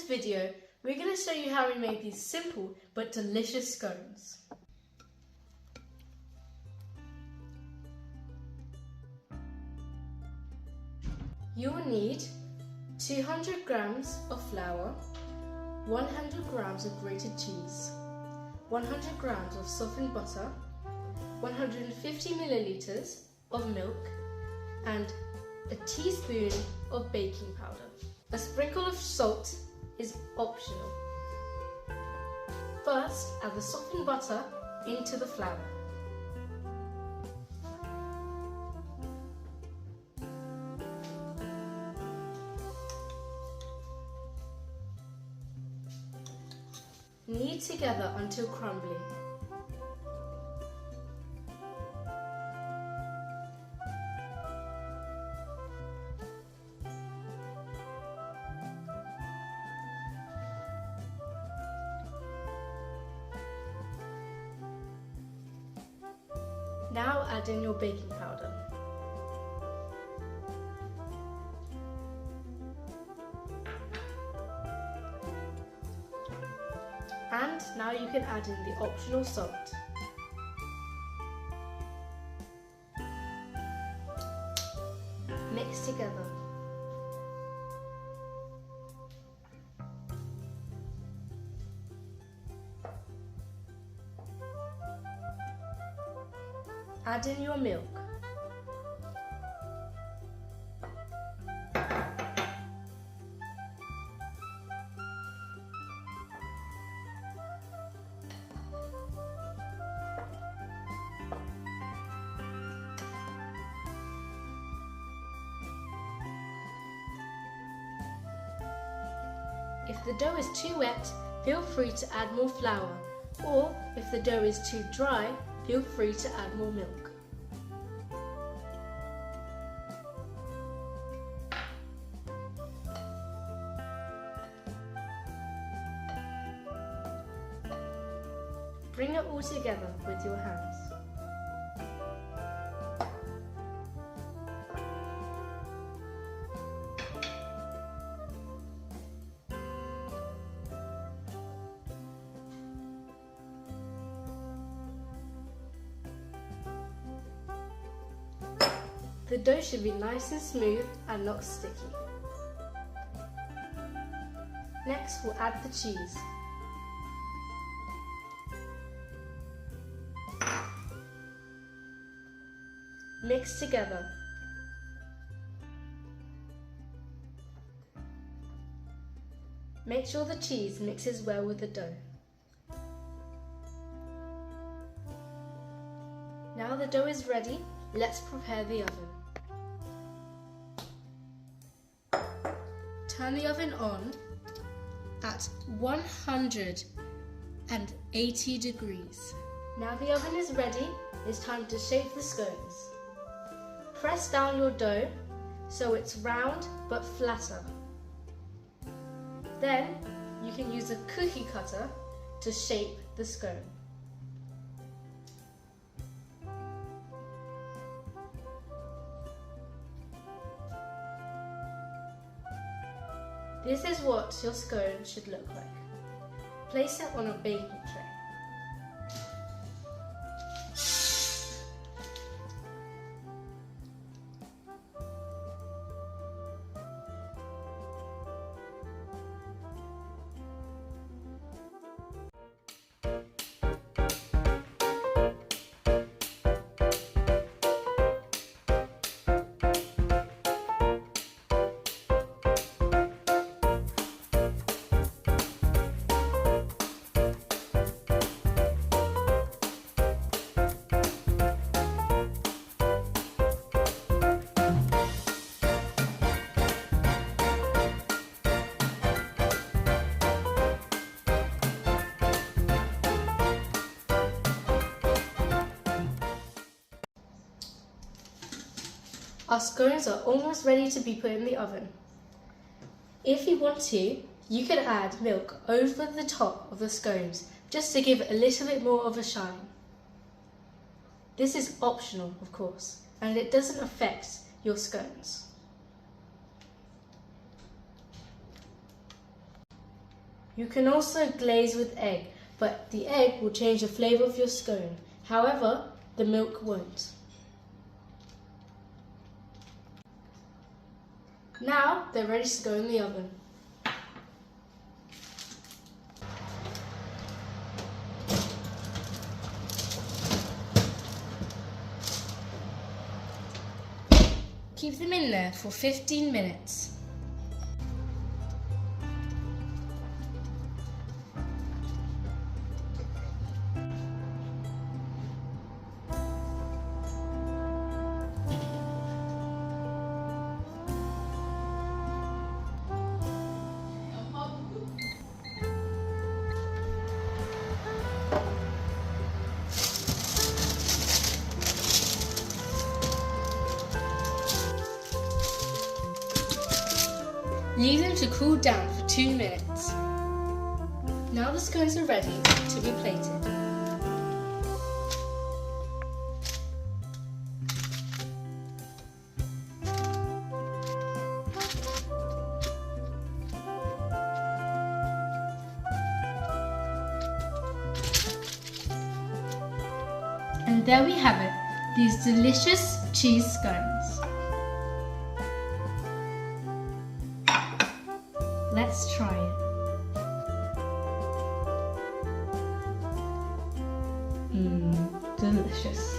video, we're going to show you how we made these simple but delicious scones. You will need 200 grams of flour, 100 grams of grated cheese, 100 grams of softened butter, 150 milliliters of milk, and a teaspoon of baking powder. A sprinkle of salt is optional. First, add the softened butter into the flour. Knead together until crumbly. Now add in your baking powder. And now you can add in the optional salt. Mix together. Add in your milk. If the dough is too wet, feel free to add more flour, or if the dough is too dry, feel free to add more milk. Bring it all together with your hands. The dough should be nice and smooth and not sticky. Next, we'll add the cheese. Mix together. Make sure the cheese mixes well with the dough. Now the dough is ready, let's prepare the oven. Turn the oven on at 180 degrees. Now the oven is ready, it's time to shape the scones. Press down your dough so it's round but flatter. Then you can use a cookie cutter to shape the scone. This is what your scone should look like. Place it on a baking tray. Our scones are almost ready to be put in the oven. If you want to, you can add milk over the top of the scones just to give it a little bit more of a shine. This is optional, of course, and it doesn't affect your scones. You can also glaze with egg, but the egg will change the flavour of your scone. However, the milk won't. Now they're ready to go in the oven. Keep them in there for 15 minutes. Leave them to cool down for 2 minutes. Now the scones are ready to be plated. And there we have it, these delicious cheese scones. Let's try it. Delicious.